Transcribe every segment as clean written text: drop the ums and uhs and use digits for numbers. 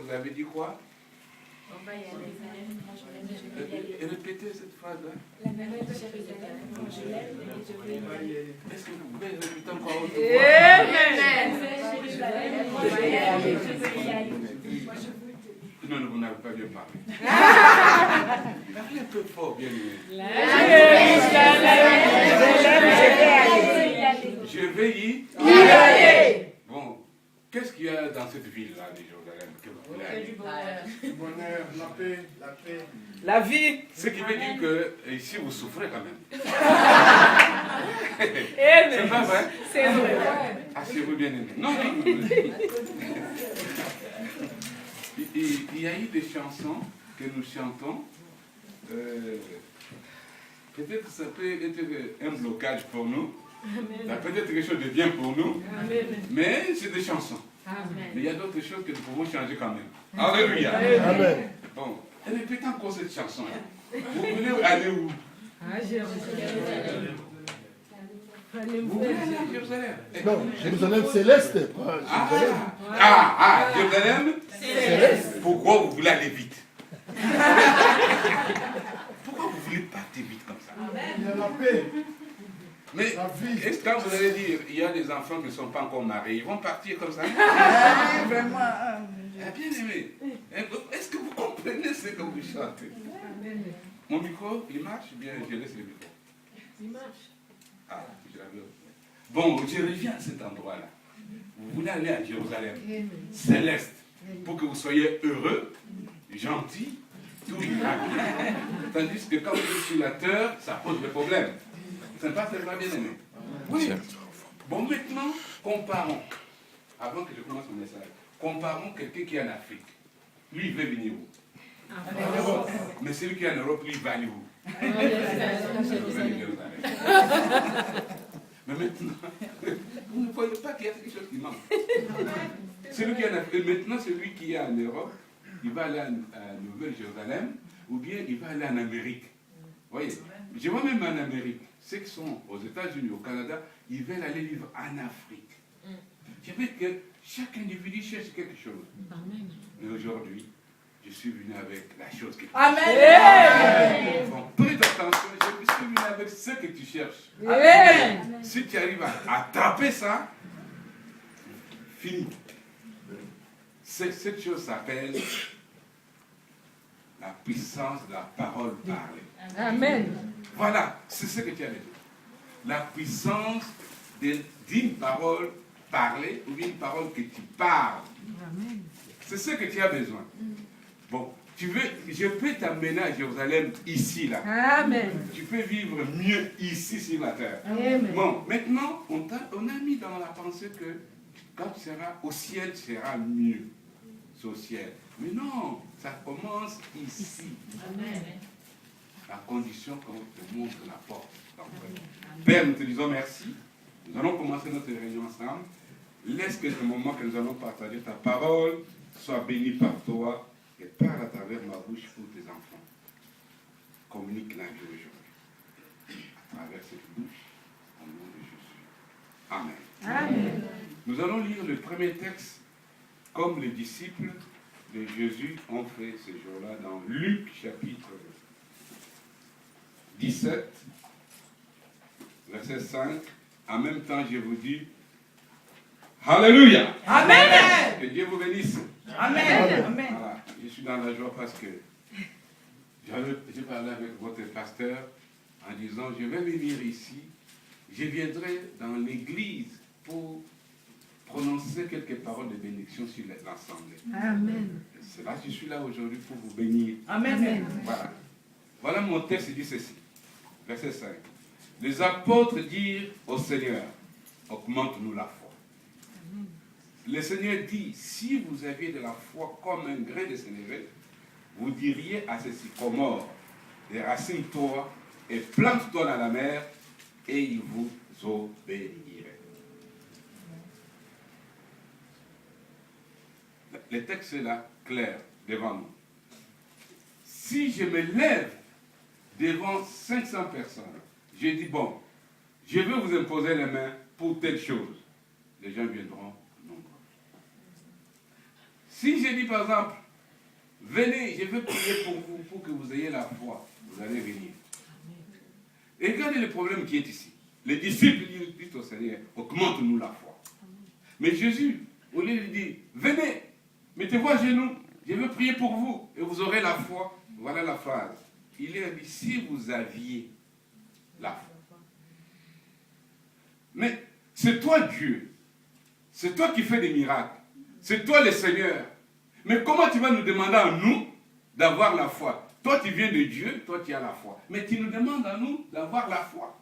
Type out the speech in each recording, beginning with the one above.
vous avez dit quoi? On va y aller. Répétez cette phrase-là. La mer de Jérusalem, je l'aime et je vais y aller. Est-ce que vous pouvez répéter encore autre fois? Non, vous n'avez pas bien parlé. Parlez un peu fort, bien aimé. Je vais y aller. Bon, qu'est-ce qu'il y a dans cette ville-là de Jérusalem que vous voulez aller? Le bonheur, la paix, la paix. La vie. Ce qui veut dire que ici vous souffrez quand même. C'est pas vrai? C'est vrai. Ah, c'est vous bien aimé. Non, non. Il y a eu des chansons que nous chantons. Peut-être que ça peut être un blocage pour nous. Ça peut être quelque chose de bien pour nous. Amen. Mais c'est des chansons. Amen. Mais il y a d'autres choses que nous pouvons changer quand même. Alléluia. Amen. Bon, répétez encore cette chanson-là. Vous voulez aller où? À Jérusalem. Vous voulez aller à Jérusalem? Non, Jérusalem céleste. Pas Jérusalem. Jérusalem Céleste. Pourquoi vous voulez aller vite? Pourquoi vous voulez partir vite comme ça? Il y a la paix. Mais La vie. est-ce que quand vous allez dire il y a des enfants qui ne sont pas encore mariés, ils vont partir comme ça? Vraiment. Bien aimé, est-ce que vous comprenez ce que vous chantez? Mon micro, il marche bien, je laisse le micro. Il marche. Ah, je l'avais. Bon, je reviens à cet endroit-là. Vous voulez aller à Jérusalem, céleste, pour que vous soyez heureux, gentil, tout ira bien. Tandis que quand vous êtes sur la terre, ça pose des problèmes. C'est pas tellement bien aimé. Oui. Bon, maintenant, comparons. Avant que je commence mon message, comparons quelqu'un qui est en Afrique. Lui, il veut venir où? Mais celui qui est en Europe, lui, il va aller où? Mais maintenant, vous ne voyez pas qu'il y a quelque chose qui manque. Celui qui est en Afrique, maintenant, celui qui est en Europe, il va aller à Nouvelle-Jérusalem, ou bien il va aller en Amérique. Vous voyez? Je vois même en Amérique, ceux qui sont aux États-Unis, au Canada, ils veulent aller vivre en Afrique. Je veux que chaque individu cherche quelque chose. Mais aujourd'hui, je suis venu avec la chose que tu cherches. Amen. Bon, prête attention, je suis venu avec ce que tu cherches. Amen. Si tu arrives à attraper ça, fini. Cette chose s'appelle la puissance de la parole parlée. Amen. Voilà, c'est ce que tu as besoin. La puissance d'une parole parlée ou d'une parole que tu parles. C'est ce que tu as besoin. Bon, je peux t'amener à Jérusalem ici, là. Amen. Tu peux vivre mieux ici sur la terre. Amen. Bon, maintenant, on a mis dans la pensée que quand tu seras au ciel, tu seras mieux. C'est au ciel. Mais non, ça commence ici. Amen. À condition qu'on te montre la porte d'entrée. Père, nous te disons merci. Nous allons commencer notre réunion ensemble. Laisse que ce moment que nous allons partager ta parole soit béni par toi et parle à travers ma bouche pour tes enfants. Communique la vie aujourd'hui. À travers cette bouche, au nom de Jésus. Amen. Amen. Nous allons lire le premier texte comme les disciples de Jésus ont fait ce jour-là dans Luc chapitre 17, verset 5. En même temps, je vous dis Alléluia. Amen. Que Dieu vous bénisse. Amen. Amen. Voilà. Je suis dans la joie parce que j'ai parlé avec votre pasteur en disant, je vais venir ici, je viendrai dans l'église pour prononcer quelques paroles de bénédiction sur l'assemblée. Amen. C'est là que je suis là aujourd'hui pour vous bénir. Amen. Voilà. Voilà mon texte dit ceci. Verset 5. Les apôtres dirent au Seigneur, augmente-nous la foi. Le Seigneur dit, si vous aviez de la foi comme un grain de sénévé, vous diriez à ce sycomore, déracine-toi et plante-toi dans la mer, et il vous obéirait. Le texte est là, clair, devant nous. Si je me lève devant 500 personnes, je dis, bon, je vais vous imposer les mains pour telle chose. Les gens viendront nombreux. Si j'ai dit par exemple, venez, je veux prier pour vous, pour que vous ayez la foi, vous allez venir. Et regardez le problème qui est ici. Les disciples disent au Seigneur, augmente-nous la foi. Mais Jésus, au lieu de dire, venez, mettez-vous à genoux, je veux prier pour vous, et vous aurez la foi. Voilà la phrase. Il est dit, si vous aviez la foi. Mais c'est toi Dieu. C'est toi qui fais des miracles. C'est toi le Seigneur. Mais comment tu vas nous demander à nous d'avoir la foi? Toi tu viens de Dieu, toi tu as la foi. Mais tu nous demandes à nous d'avoir la foi.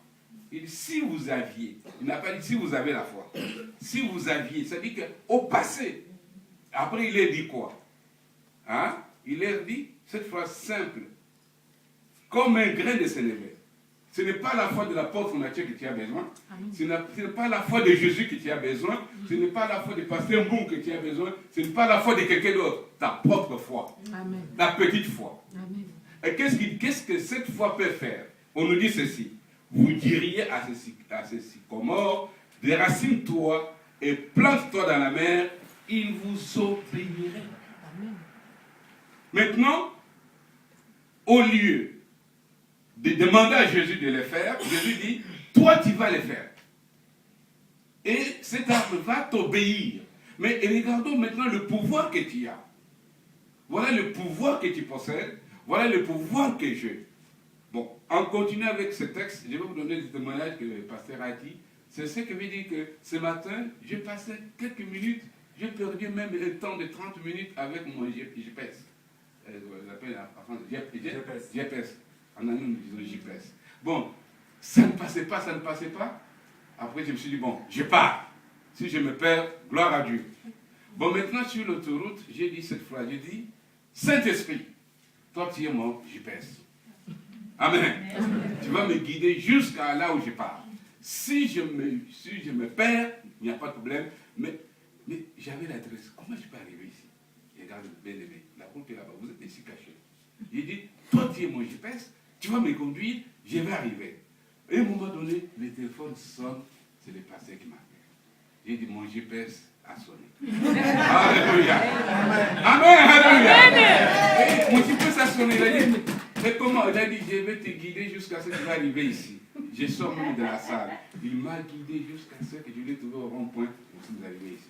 Il dit si vous aviez. Il n'a pas dit si vous avez la foi. Si vous aviez. Ça dit qu'au passé. Après il est dit quoi? Hein? Il est dit cette phrase simple. Comme un grain de sénévé. Ce n'est pas la foi de l'apôtre Matthieu que tu as besoin. Ce n'est pas la foi de Jésus que tu as besoin. Ce n'est pas la foi de Pasteur Mboum que tu as besoin. Ce n'est pas la foi de quelqu'un d'autre. Ta propre foi. Amen. Ta petite foi. Amen. Et qu'est-ce que cette foi peut faire? On nous dit ceci. Vous diriez à ces sycomores, déracine-toi et plante-toi dans la mer, il vous obéirait. Maintenant, au lieu de demander à Jésus de le faire, Jésus dit, toi tu vas le faire. Et cet arbre va t'obéir. Mais regardons maintenant le pouvoir que tu as. Voilà le pouvoir que tu possèdes. Voilà le pouvoir que j'ai. Bon, en continuant avec ce texte, je vais vous donner le témoignage que le pasteur a dit. C'est ce que veut dire que ce matin, j'ai passé quelques minutes, j'ai perdu même le temps de 30 minutes avec mon GPS. On l'appelle en français GPS. En anglais, nous disons GPS. Bon, ça ne passait pas. Après, je me suis dit, bon, je pars. Si je me perds, gloire à Dieu. Bon, maintenant, sur l'autoroute, j'ai dit cette phrase. J'ai dit, Saint-Esprit, toi, tu es mon GPS. Amen. Tu vas me guider jusqu'à là où je pars. Si je me perds, il n'y a pas de problème. Mais j'avais l'adresse. Comment je peux arriver ici? Regarde, bien aimé, la route est là-bas. Vous êtes ici caché. J'ai dit, toi, tu es mon GPS. Tu vas me conduire, je vais arriver. Et à un moment donné, le téléphone sonne. C'est le pasteur qui m'appelle. J'ai dit, mon GPS a sonné. Alléluia. Amen. Alléluia. Mon GPS a sonné. Il a dit, mais comment? Il a dit, je vais te guider jusqu'à ce que tu vas arriver ici. Je sors même de la salle. Il m'a guidé jusqu'à ce que je l'ai trouvé au rond-point pour que vous arrivez ici.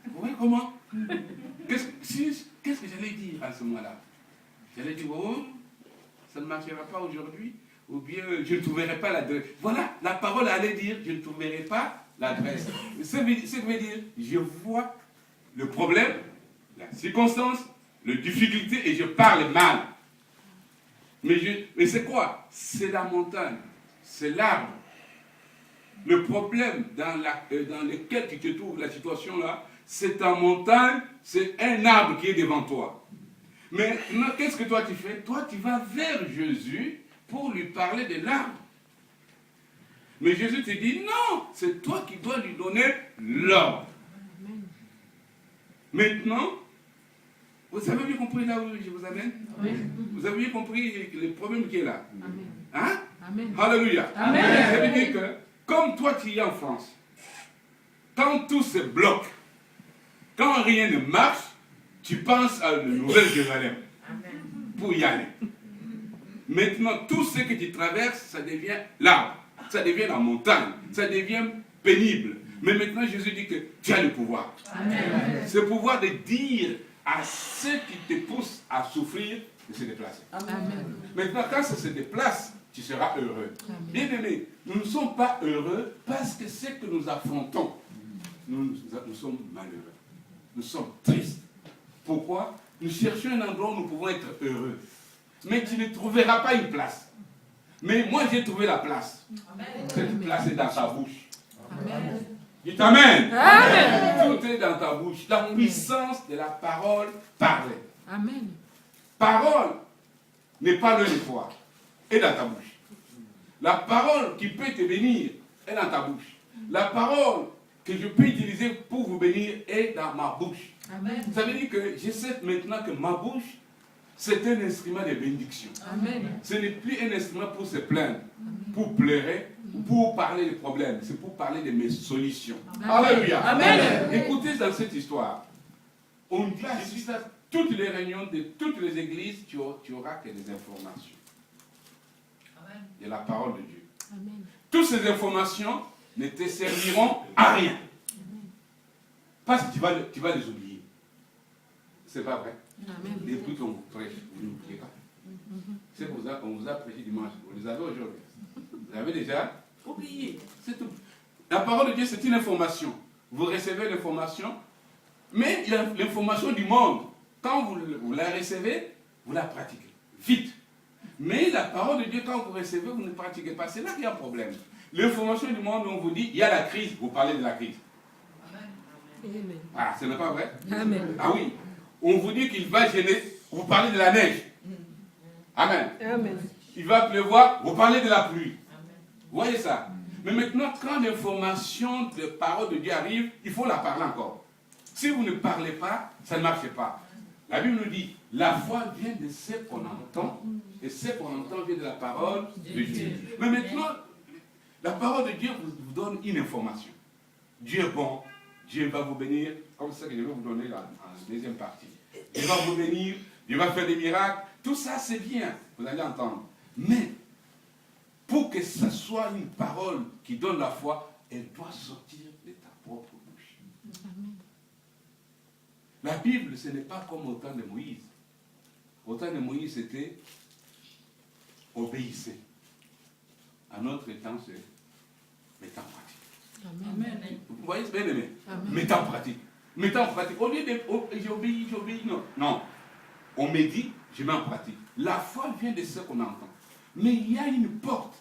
Vous voyez comment? Qu'est-ce que j'allais dire à ce moment-là? J'allais dire, oh, ça ne marchera pas aujourd'hui, ou bien je ne trouverai pas l'adresse. Voilà, la parole allait dire, je ne trouverai pas l'adresse. Ça veut dire, je vois le problème, la circonstance, la difficulté, et je parle mal. Mais c'est quoi? C'est la montagne, c'est l'arbre. Le problème dans lequel tu te trouves, la situation là, c'est ta montagne, c'est un arbre qui est devant toi. Mais qu'est-ce que toi tu fais? Toi tu vas vers Jésus pour lui parler de l'arbre. Mais Jésus te dit non, c'est toi qui dois lui donner l'ordre. Maintenant, vous avez bien compris là où je vous amène? Oui. Vous avez bien compris le problème qui est là? Amen. Hein? Amen. Alléluia. Amen. Ça veut dire que, comme toi tu es en France, quand tout se bloque, quand rien ne marche, tu penses à la Nouvelle-Jérusalem pour y aller. Maintenant, tout ce que tu traverses, ça devient l'arbre, ça devient la montagne, ça devient pénible. Mais maintenant, Jésus dit que tu as le pouvoir. Amen. Ce pouvoir de dire à ceux qui te poussent à souffrir de se déplacer. Amen. Maintenant, quand ça se déplace, tu seras heureux. Bien aimé, nous ne sommes pas heureux parce que ce que nous affrontons, nous sommes malheureux. Nous sommes tristes. Pourquoi? Nous cherchons un endroit où nous pouvons être heureux. Mais tu ne trouveras pas une place. Mais moi, j'ai trouvé la place. Amen. Cette place est dans ta bouche. Amen. Dites Amen. Amen. Tout est dans ta bouche. La puissance de la parole parlée. Amen. Parole n'est pas le foi, est dans ta bouche. La parole qui peut te bénir est dans ta bouche. La parole que je peux utiliser pour vous bénir est dans ma bouche. Amen. Ça veut dire que je sais maintenant que ma bouche, c'est un instrument de bénédiction. Amen. Ce n'est plus un instrument pour se plaindre, pour pleurer, ou pour parler des problèmes. C'est pour parler de mes solutions. Amen. Alléluia. Amen. Écoutez dans cette histoire. On dit, je dis ça, toutes les réunions de toutes les églises, tu auras que des informations. De la parole de Dieu. Amen. Toutes ces informations ne te serviront à rien. Parce que tu vas les oublier. C'est pas vrai. Amen. Depuis qu'on vous prêche, vous n'oubliez pas. C'est pour ça qu'on vous a prêché dimanche. Vous les avez aujourd'hui. Vous avez déjà oublié. C'est tout. La parole de Dieu, c'est une information. Vous recevez l'information, mais l'information du monde, quand vous la recevez, vous la pratiquez. Vite. Mais la parole de Dieu, quand vous recevez, vous ne pratiquez pas. C'est là qu'il y a un problème. L'information du monde, on vous dit, il y a la crise. Vous parlez de la crise. Amen. Ah, ce n'est pas vrai? Amen. Ah oui. On vous dit qu'il va gêner. Vous parlez de la neige. Amen. Amen. Il va pleuvoir. Vous parlez de la pluie. Vous voyez ça? Mais maintenant, quand l'information de parole de Dieu arrive, il faut la parler encore. Si vous ne parlez pas, ça ne marche pas. La Bible nous dit, la foi vient de ce qu'on entend, et ce qu'on entend vient de la parole de Dieu. Mais maintenant, la parole de Dieu vous donne une information. Dieu est bon, Dieu va vous bénir, comme ça que je vais vous donner en deuxième partie. Dieu va vous bénir, Dieu va faire des miracles, tout ça c'est bien, vous allez entendre. Mais, pour que ce soit une parole qui donne la foi, elle doit sortir de ta propre bouche. Amen. La Bible, ce n'est pas comme au temps de Moïse. Au temps de Moïse, c'était obéissez. À notre temps, c'est mettez en pratique. Amen. Vous voyez, c'est bien aimé. Amen. Mettez en pratique. Mettez en pratique. Au lieu de j'obéis, non. Non. On me dit, je mets en pratique. La foi vient de ce qu'on entend. Mais il y a une porte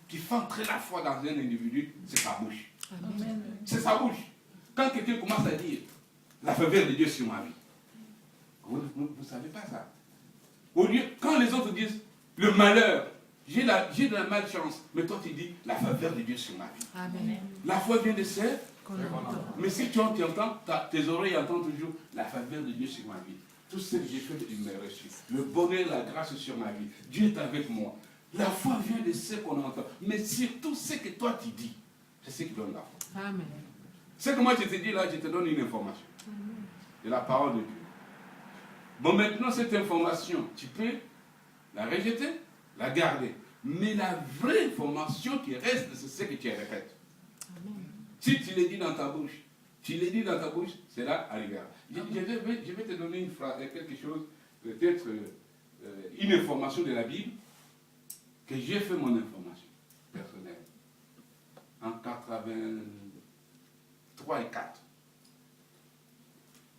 qui fait entrer la foi dans un individu, c'est sa bouche. Amen. C'est sa bouche. Quand quelqu'un commence à dire la faveur de Dieu sur ma vie, vous ne savez pas ça. Au lieu, quand les autres disent le malheur, j'ai de la malchance, mais toi tu dis la faveur de Dieu sur ma vie. Amen. La foi vient de ce Qu'on entend. mais si tu entends, tes oreilles entendent toujours la faveur de Dieu sur ma vie. Tout ce que j'ai fait, il m'a reçu. Le bonheur, la grâce sur ma vie. Dieu est avec moi. La foi vient de ce qu'on entend. Mais surtout, ce que toi tu dis, c'est ce qui donne la foi. Amen. Ce que moi je te dis là, je te donne une information. De la parole de Dieu. Bon, maintenant, cette information, tu peux la rejeter, la garder. Mais la vraie information qui reste, c'est ce que tu répètes. Amen. Si tu le dis dans ta bouche, c'est là à l'égard. Je vais te donner une phrase, quelque chose, peut-être une information de la Bible, que j'ai fait mon information personnelle. En 83 et 4.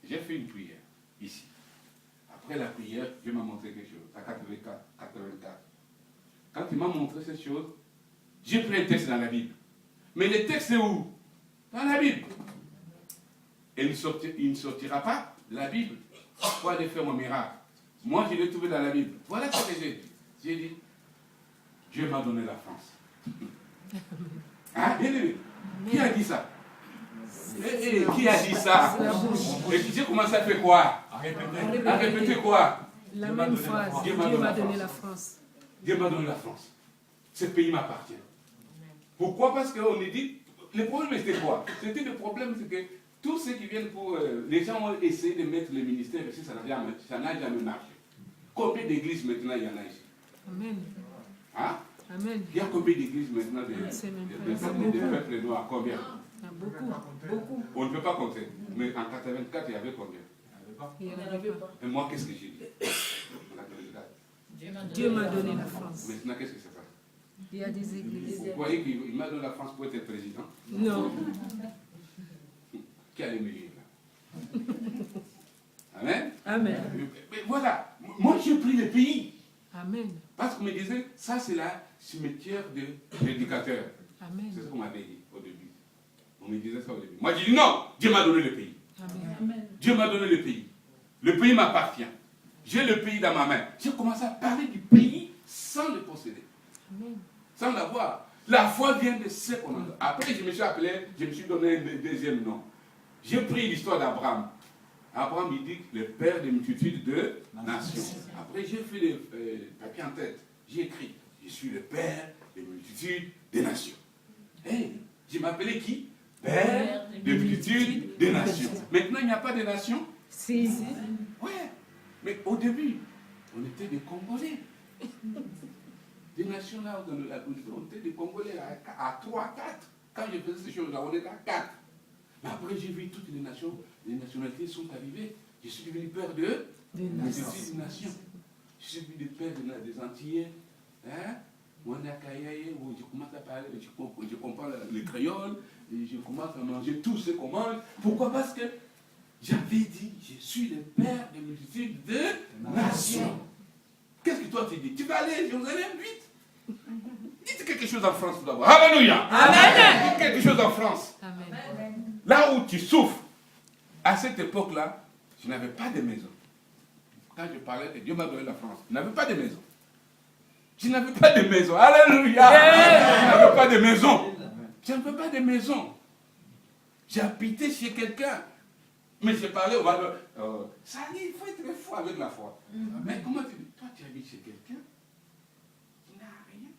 J'ai fait une prière, ici. Après la prière, Dieu m'a montré quelque chose, à 84. Quand il m'a montré cette chose, j'ai pris un texte dans la Bible. Mais le texte est où? Dans la Bible. Et il ne sortira pas de la Bible pour aller faire mon miracle. Moi, je l'ai trouvé dans la Bible. Voilà ce que j'ai dit. J'ai dit, Dieu m'a donné la France. Hein, bien aimé? Qui a dit ça? Qui a dit ça? Et tu sais comment ça fait quoi? À répéter quoi? La même phrase. Dieu m'a donné la France. Dieu m'a donné la France. Ce pays m'appartient. Pourquoi? Parce qu'on est dit, le problème c'était quoi? C'était le problème, c'est que tous ceux qui viennent pour... les gens ont essayé de mettre les ministères ici, ça n'a jamais marché. Combien d'églises maintenant il y en a ici? Amen. Hein? Amen. Il y a combien d'églises maintenant de peuples noirs? Combien? Il y a beaucoup. Beaucoup. On ne peut pas compter. Mais en 84, il y avait combien? Il y en avait pas. Et moi, qu'est-ce que j'ai dit? Dieu m'a donné la France. Maintenant, qu'est-ce que c'est ça? Il y a des églises. Vous croyez qu'il m'a donné la France pour être président? Non. Qui a les milliers là? Amen? Amen. Mais voilà, moi j'ai pris le pays. Amen. Parce qu'on me disait, ça c'est la cimetière de l'éducateur. Amen. C'est ce qu'on m'avait dit au début. On me disait ça au début. Moi j'ai dit non, Dieu m'a donné le pays. Amen. Dieu m'a donné le pays. Le pays m'appartient. J'ai le pays dans ma main. J'ai commencé à parler du pays sans le posséder. Amen. Sans l'avoir. La foi vient de ce qu'on a. Après, je me suis appelé, je me suis donné un deuxième nom. J'ai pris l'histoire d'Abraham. Abraham, il dit le père de multitudes de nations. Après, j'ai fait les papiers en tête. J'ai écrit, je suis le père de multitudes de nations. Hey, je m'appelais qui? Père de multitudes de nations. Maintenant, il n'y a pas de nations, Si. Ouais. Mais au début, on était des Congolais. Des nations là, on était des Congolais à 3, 4. Quand je faisais ces choses-là, on était à 4. Mais après, j'ai vu toutes les nations, les nationalités sont arrivées. Je suis devenu père des nations. Je suis devenu père des Antillais. Hein? Moi, je commence à parler, je comprends le créole, et je commence à manger tout ce qu'on mange. Pourquoi? Parce que j'avais dit, je suis le père des multitudes de nations. Qu'est-ce que toi tu dis? Tu vas aller à Jérusalem vite. Dites quelque chose en France tout d'abord. Alléluia. Amen. Dites quelque chose en France. Amen. Là où tu souffres, à cette époque-là, je n'avais pas de maison. Quand je parlais de Dieu m'a donné la France, je n'avais pas de maison. Je n'avais pas de maison. Alléluia. Je n'avais pas de maison. Je n'avais pas de maison. J'habitais chez quelqu'un. Mais je parlais au valeur. Ça dit, il faut être fou avec la foi. Mais comment tu dis? Toi, tu habites chez quelqu'un qui n'a rien.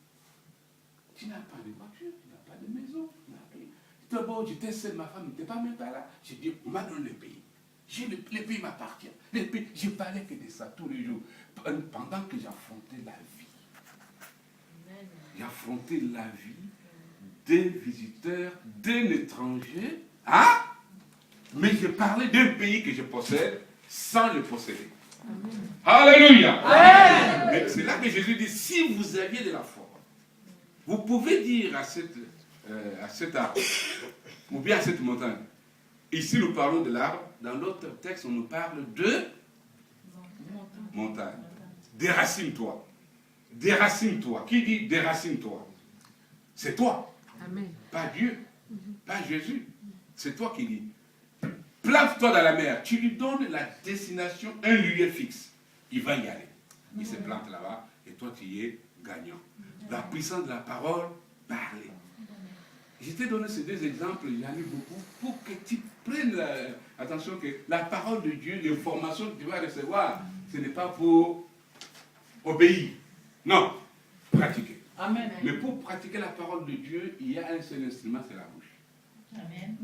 Tu n'as pas de voiture, tu n'as pas de maison, tu n'as rien. D'abord, j'étais seul, ma femme n'était pas même pas là. J'ai dit, on m'a donné le pays. Le pays m'appartient. Je parlais que de ça tous les jours. Pendant que j'affrontais la vie. J'affrontais la vie des visiteurs, d'un étranger. Hein? Mais je parlais d'un pays que je possède sans le posséder. Amen. Alléluia. Amen. Mais c'est là que Jésus dit, si vous aviez de la foi, vous pouvez dire à cet arbre, ou bien à cette montagne. Ici, nous parlons de l'arbre. Dans l'autre texte, on nous parle de montagne. Déracine-toi. Déracine-toi. Qui dit déracine-toi? C'est toi. Amen. Pas Dieu. Pas Jésus. C'est toi qui dis. Plante-toi dans la mer. Tu lui donnes la destination, un lieu fixe. Il va y aller. Il se plante là-bas et toi tu y es gagnant. La puissance de la parole, parler. Je t'ai donné ces deux exemples, il y en a eu beaucoup, pour que tu prennes attention que la parole de Dieu, l'information que tu vas recevoir, ce n'est pas pour obéir. Non, pratiquer. Amen. Mais pour pratiquer la parole de Dieu, il y a un seul instrument, c'est la bouche. Amen.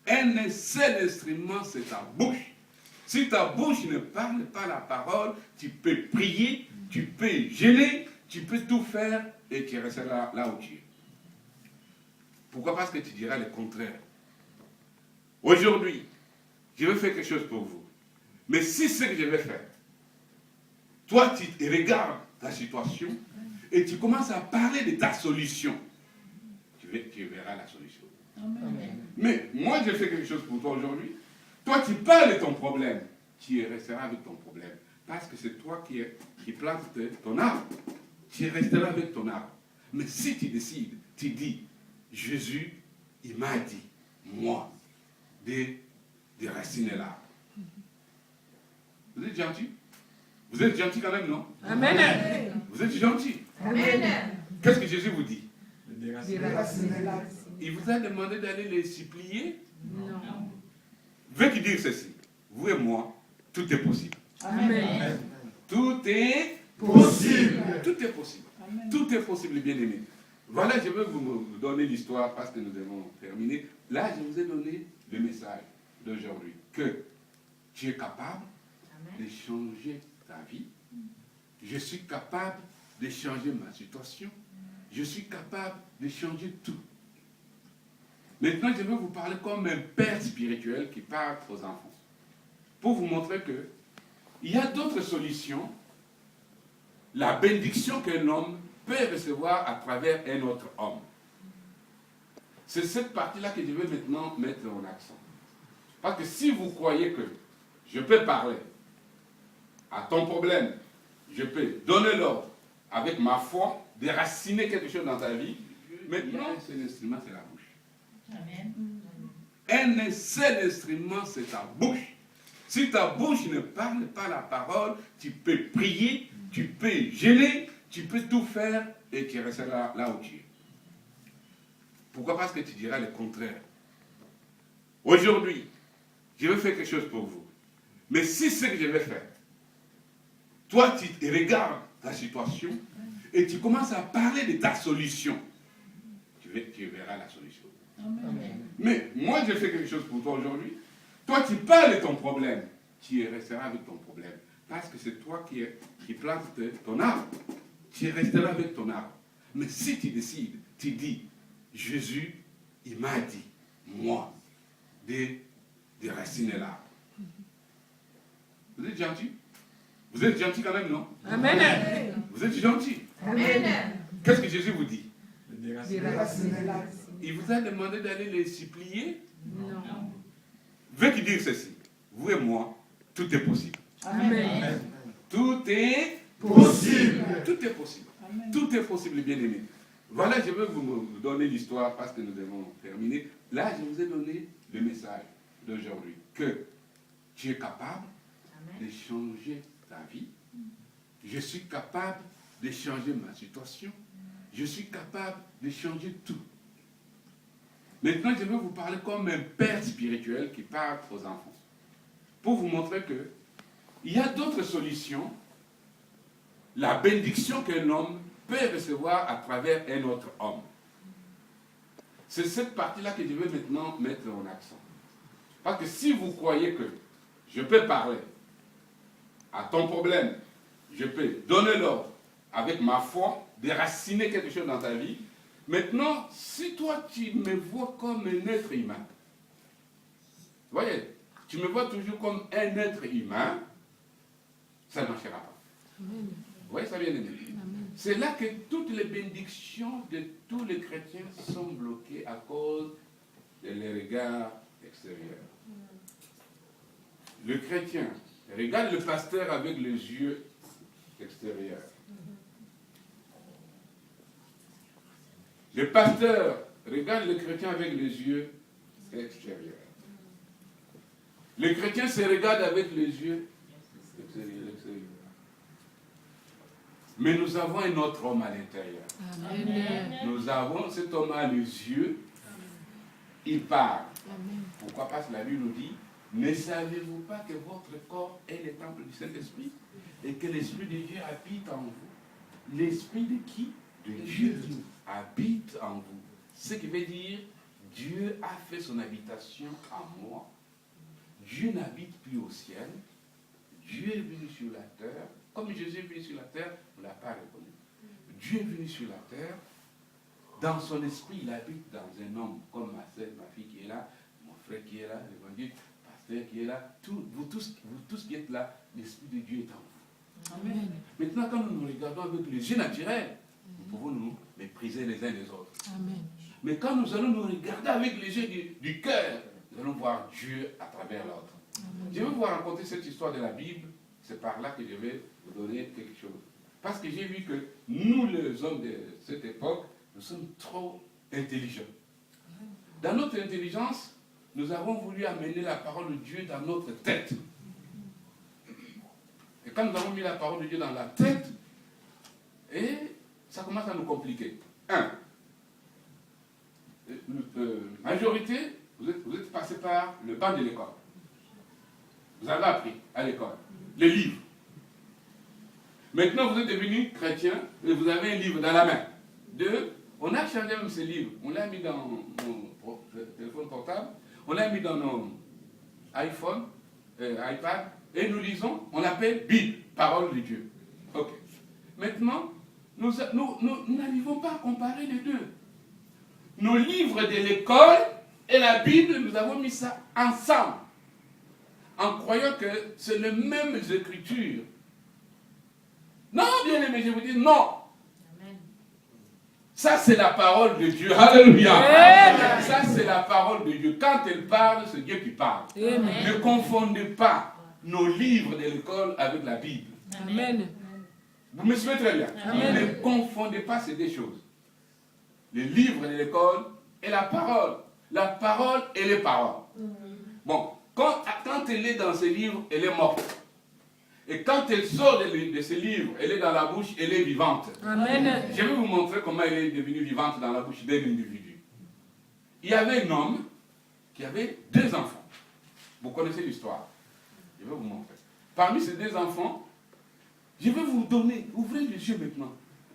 Un seul instrument, c'est ta bouche. Si ta bouche ne parle pas la parole, tu peux prier, tu peux gêner, tu peux tout faire et tu resteras là où tu es. Pourquoi? Parce que tu diras le contraire. Aujourd'hui, je vais faire quelque chose pour vous. Mais si c'est ce que je vais faire, toi tu regardes ta situation et tu commences à parler de ta solution, tu verras la solution. Amen. Mais moi, je fais quelque chose pour toi aujourd'hui. Toi, tu parles de ton problème. Tu resteras avec ton problème. Parce que c'est toi qui plantes ton arbre. Tu resteras avec ton arbre. Mais si tu décides, tu dis, Jésus, il m'a dit, moi, de déraciner l'arbre. Vous êtes gentil? Vous êtes gentil quand même, non? Amen. Vous êtes gentil. Amen. Qu'est-ce que Jésus vous dit? Déraciner. Il vous a demandé d'aller les supplier. Non. Veux-tu dire ceci? Vous et moi, tout est possible. Amen. Tout est Possible. Tout est possible. Tout est possible, bien-aimés. Voilà, je veux vous donner l'histoire parce que nous devons terminer. Là, je vous ai donné le message d'aujourd'hui. Que tu es capable de changer ta vie. Je suis capable de changer ma situation. Je suis capable de changer tout. Maintenant, je vais vous parler comme un père spirituel qui parle aux enfants. Pour vous montrer que il y a d'autres solutions. La bénédiction qu'un homme peut recevoir à travers un autre homme. C'est cette partie-là que je vais maintenant mettre en accent. Parce que si vous croyez que je peux parler à ton problème, je peux donner l'ordre avec ma foi, déraciner quelque chose dans ta vie, maintenant, un seul instrument, c'est la bouche. Amen. Un seul instrument, c'est ta bouche. Si ta bouche ne parle pas la parole, tu peux prier, tu peux gêner, tu peux tout faire et tu resteras là où tu es. Pourquoi? Parce que tu diras le contraire. Aujourd'hui, je vais faire quelque chose pour vous. Mais si c'est ce que je vais faire, toi tu regardes ta situation et tu commences à parler de ta solution, tu verras la solution. Amen. Mais moi, je fais quelque chose pour toi aujourd'hui. Toi, tu parles de ton problème. Tu resteras avec ton problème. Parce que c'est toi qui plantes ton arbre. Tu resteras avec ton arbre. Mais si tu décides, tu dis, Jésus, il m'a dit, moi, de raciner l'arbre. Vous êtes gentil? Vous êtes gentil quand même, non? Amen. Vous êtes gentil. Amen. Qu'est-ce que Jésus vous dit? Déraciner. Il vous a demandé d'aller les supplier. Non. Veux-tu dire ceci? Vous et moi, tout est possible. Amen. Tout est Possible. Tout est possible. Tout est possible, bien-aimé. Voilà, je vais vous donner l'histoire parce que nous devons terminer. Là, je vous ai donné le message d'aujourd'hui. Que tu es capable de changer ta vie. Je suis capable de changer ma situation. Je suis capable de changer tout. Maintenant, je vais vous parler comme un père spirituel qui parle aux enfants. Pour vous montrer que il y a d'autres solutions. La bénédiction qu'un homme peut recevoir à travers un autre homme. C'est cette partie-là que je vais maintenant mettre en accent. Parce que si vous croyez que je peux parler à ton problème, je peux donner l'ordre avec ma foi, déraciner quelque chose dans ta vie, maintenant, si toi tu me vois comme un être humain, vous voyez, tu me vois toujours comme un être humain, ça ne marchera pas. Amen. Vous voyez ça bien aimé? C'est là que toutes les bénédictions de tous les chrétiens sont bloquées à cause de les regards extérieurs. Le chrétien regarde le pasteur avec les yeux extérieurs. Le pasteur regarde le chrétien avec les yeux extérieurs. Le chrétien se regarde avec les yeux extérieurs. Mais nous avons un autre homme à l'intérieur. Amen. Nous avons cet homme à les yeux, il parle. Amen. Pourquoi? Parce que la Bible nous dit, ne savez-vous pas que votre corps est le temple du Saint-Esprit et que l'Esprit de Dieu habite en vous? L'Esprit de qui? De Dieu habite en vous. Ce qui veut dire, Dieu a fait son habitation en moi. Dieu n'habite plus au ciel. Dieu est venu sur la terre. Comme Jésus est venu sur la terre, on ne l'a pas reconnu. Dieu est venu sur la terre. Dans son esprit, il habite dans un homme, comme ma soeur, ma fille qui est là, mon frère qui est là, l'évangile, le pasteur qui est là. Vous tous qui êtes là, l'Esprit de Dieu est en vous. Amen. Maintenant, quand nous nous regardons avec les yeux naturels, nous pouvons nous mépriser les uns les autres. Amen. Mais quand nous allons nous regarder avec les yeux du cœur, nous allons voir Dieu à travers l'autre. Je vais vous raconter cette histoire de la Bible. C'est par là que je vais vous donner quelque chose. Parce que j'ai vu que nous, les hommes de cette époque, nous sommes trop intelligents. Dans notre intelligence, nous avons voulu amener la parole de Dieu dans notre tête. Et quand nous avons mis la parole de Dieu dans la tête, et ça commence à nous compliquer. Majorité, vous êtes passé par le banc de l'école. Vous avez appris à l'école les livres. Maintenant, vous êtes devenu chrétien et vous avez un livre dans la main. On a changé même ce livre. On l'a mis dans nos téléphones portables, on l'a mis dans nos iPhone, iPad, et nous lisons, on l'appelle Bible, parole de Dieu. Ok. Maintenant, nous n'arrivons pas à comparer les deux. Nos livres de l'école et la Bible, nous avons mis ça ensemble, en croyant que c'est les mêmes écritures. Non, bien aimé, je vous dis non. Amen. Ça, c'est la parole de Dieu. Alléluia. Ça, c'est la parole de Dieu. Quand elle parle, c'est Dieu qui parle. Amen. Ne confondez pas nos livres de l'école avec la Bible. Amen. Vous me suivez très bien. Amen. Ne confondez pas ces deux choses. Les livres de l'école et la parole. La parole et les paroles. Bon, quand elle est dans ce livre, elle est morte. Et quand elle sort de ce livre, elle est dans la bouche, elle est vivante. Amen. Je vais vous montrer comment elle est devenue vivante dans la bouche d'un individu. Il y avait un homme qui avait 2 enfants. Vous connaissez l'histoire. Je vais vous montrer. Parmi ces 2 enfants, je vais vous donner, ouvrez les yeux maintenant.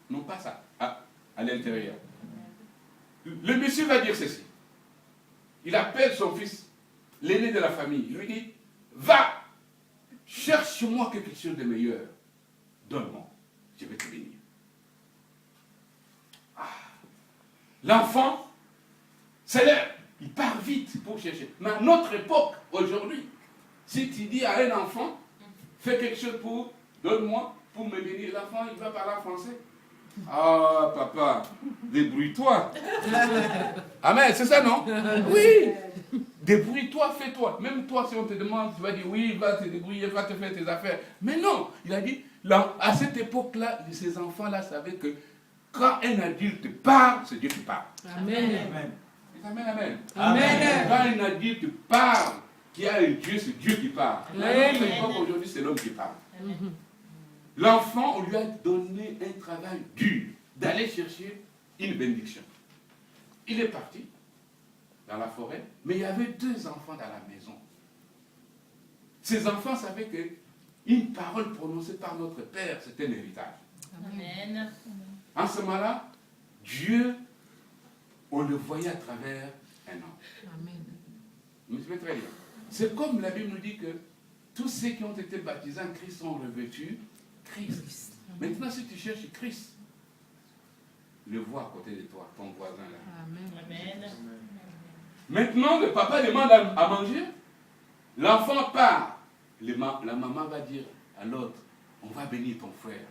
Non pas ça, à l'intérieur. Le monsieur va dire ceci. Il appelle son fils l'aîné de la famille, il lui dit, va, cherche-moi quelque chose de meilleur. Donne-moi, je vais te bénir. Ah. L'enfant s'élève, il part vite pour chercher. Mais à notre époque, aujourd'hui, si tu dis à un enfant, fais quelque chose pour, donne-moi, pour me bénir, l'enfant, il va parler en français. Ah, papa, débrouille-toi. Amen, c'est ça, non? Oui. Débrouille-toi, fais-toi. Même toi, si on te demande, tu vas dire oui, va te débrouiller, va te faire tes affaires. Mais non, il a dit, là, à cette époque-là, ces enfants-là savaient que quand un adulte parle, c'est Dieu qui parle. Amen. Amen, amen. Amen. Quand un adulte parle, qui a un Dieu, c'est Dieu qui parle. À notre époque, aujourd'hui, c'est l'homme qui parle. L'enfant, on lui a donné un travail dur, d'aller chercher une bénédiction. Il est parti dans la forêt, mais il y avait 2 enfants dans la maison. Ces enfants savaient qu'une parole prononcée par notre Père, c'était un héritage. Amen. En ce moment-là, Dieu, on le voyait à travers un ange. Amen. Vous me suivez très bien. C'est comme la Bible nous dit que tous ceux qui ont été baptisés en Christ sont revêtus Christ. Maintenant, si tu cherches Christ, le vois à côté de toi, ton voisin là. Amen. Amen. Maintenant, le papa demande à manger, l'enfant part. La maman va dire à l'autre, on va bénir ton frère.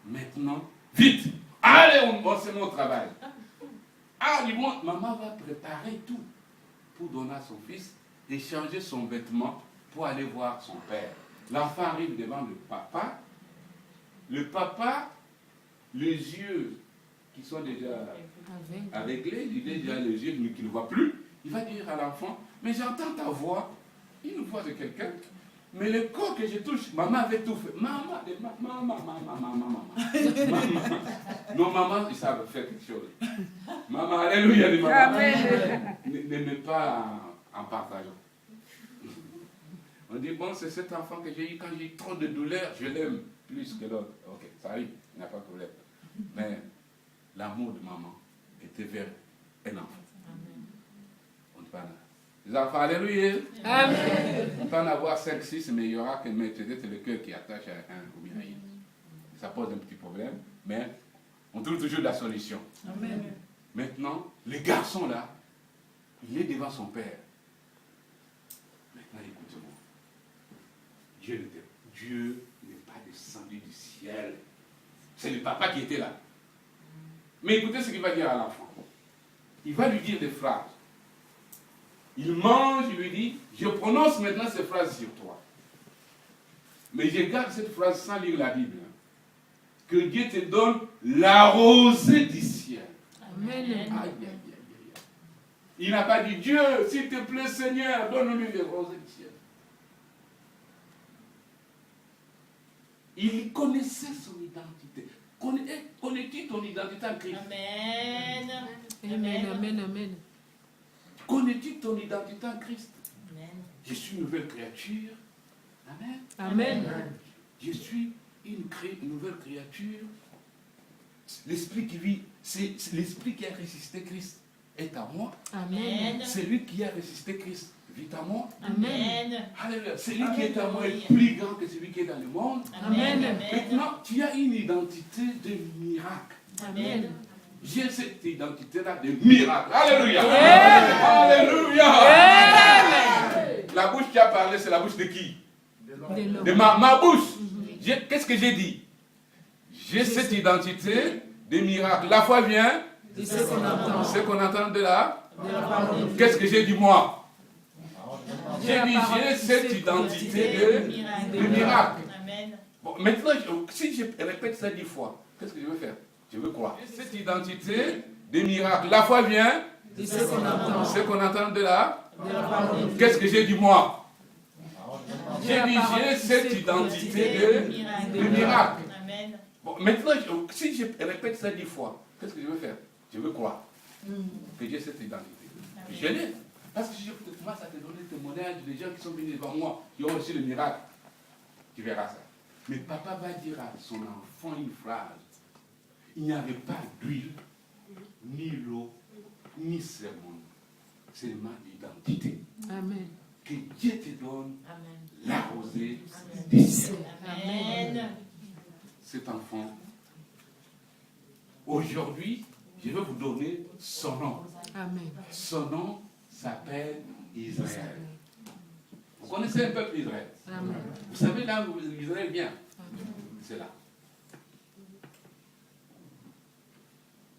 Maintenant, vite, allez, on se met au travail. Ah, du moins, maman va préparer tout pour donner à son fils et changer son vêtement pour aller voir son père. L'enfant arrive devant le papa. Le papa, les yeux qui sont déjà aveuglés, il a déjà les yeux qu'il ne voit plus, il va dire à l'enfant, mais j'entends ta voix, une voix de quelqu'un, mais le corps que je touche, maman avait tout fait. Maman. Non, maman, ils savent faire quelque chose. Maman, alléluia, les mamans. N'aimez pas en partageant. On dit, bon, c'est cet enfant que j'ai eu quand j'ai eu trop de douleur, je l'aime plus que l'autre. Ok, ça arrive, il n'y a pas de problème. Mais l'amour de maman était vers un enfant. On dit pas là. Les enfants, alléluia. Amen. On peut en avoir 5, 6, mais il y aura que peut-être le cœur qui attache à un ou bien à une. Ça pose un petit problème, mais on trouve toujours la solution. Amen. Maintenant, le garçon là, il est devant son père. Maintenant, écoute-moi. Dieu n'est pas descendu du ciel. C'est le papa qui était là. Mais écoutez ce qu'il va dire à l'enfant. Il va lui dire des phrases. Il mange, il lui dit, je prononce maintenant ces phrases sur toi. Mais je garde cette phrase sans lire la Bible. Que Dieu te donne la rosée du ciel. Amen. Aïe, aïe, aïe, aïe. Il n'a pas dit, Dieu, s'il te plaît, Seigneur, donne-lui les rosées du ciel. Il connaissait son identité. Connais-tu ton identité en Christ? Amen. Amen. Amen. Amen. Connais-tu ton identité en Christ? Amen. Je suis une nouvelle créature. Amen. Amen. Je suis une nouvelle créature. L'esprit qui vit, c'est l'esprit qui a résisté Christ est à moi. Amen. Celui qui a résisté Christ vit à moi. Amen. Alléluia. Celui qui est à moi est plus grand que celui qui est dans le monde. Amen. Maintenant, tu as une identité de miracle. Amen. J'ai cette identité-là de miracle. Alléluia. Amen. Alléluia. Amen. La bouche qui a parlé, c'est la bouche de qui? De De ma bouche. Qu'est-ce que j'ai dit? J'ai cette identité de miracle. La foi vient. de ce qu'on entend. Ce qu'on entend de là. De la parole de Dieu. Qu'est-ce que j'ai dit moi? J'ai La dit, parole, j'ai cette c'est identité de miracle. Amen. Bon, maintenant, si je répète ça 10 fois, qu'est-ce que je veux faire? Je veux croire. Cette identité de miracle. La foi vient. De ce qu'on entend. Ce qu'on entend de là. De la parole de Dieu. Qu'est-ce que j'ai dit moi? J'ai La dit, parole, j'ai cette c'est identité de miracle. Amen. Bon, maintenant, si je répète ça 10 fois, qu'est-ce que je veux faire? Je veux croire que j'ai cette identité. Je l'ai. Parce que si je commence à te donner le témoignage des gens qui sont venus devant moi, qui ont reçu le miracle, tu verras ça. Mais papa va dire à son enfant une phrase. Il n'y avait pas d'huile, ni l'eau, ni sermon. C'est ma identité. Amen. que Dieu te donne Amen. la rosée du ciel. Amen. Cet enfant, aujourd'hui, je vais vous donner son nom. Amen. Son nom s'appelle Israël. Vous connaissez un peuple Israël? Amen. Vous savez là où Israël vient? C'est là.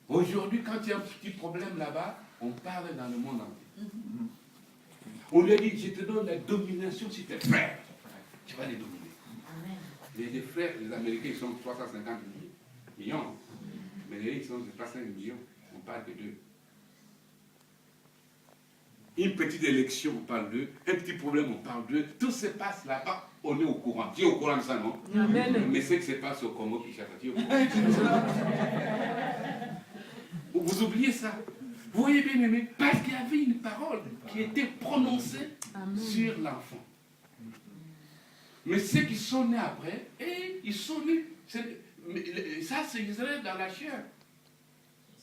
Aujourd'hui, quand il y a un petit problème là-bas, on parle dans le monde entier. On lui a dit, je te donne la domination sur tes frères. Tu vas les dominer. Les frères, les Américains, ils sont 350 millions. Mais les ils sont pas 5 millions. On parle de deux. Une petite élection, on parle d'eux. Un petit problème, on parle d'eux. Tout se passe là-bas, on est au courant. Tu es au courant de ça, non? Amen. Mais ce qui se passe au Congo, Kinshasa, tu es au courant. Vous oubliez ça. Vous voyez bien aimé, parce qu'il y avait une parole qui était prononcée sur l'enfant. Mais ceux qui sont nés après, ils sont nés. Ça, c'est Israël dans la chair.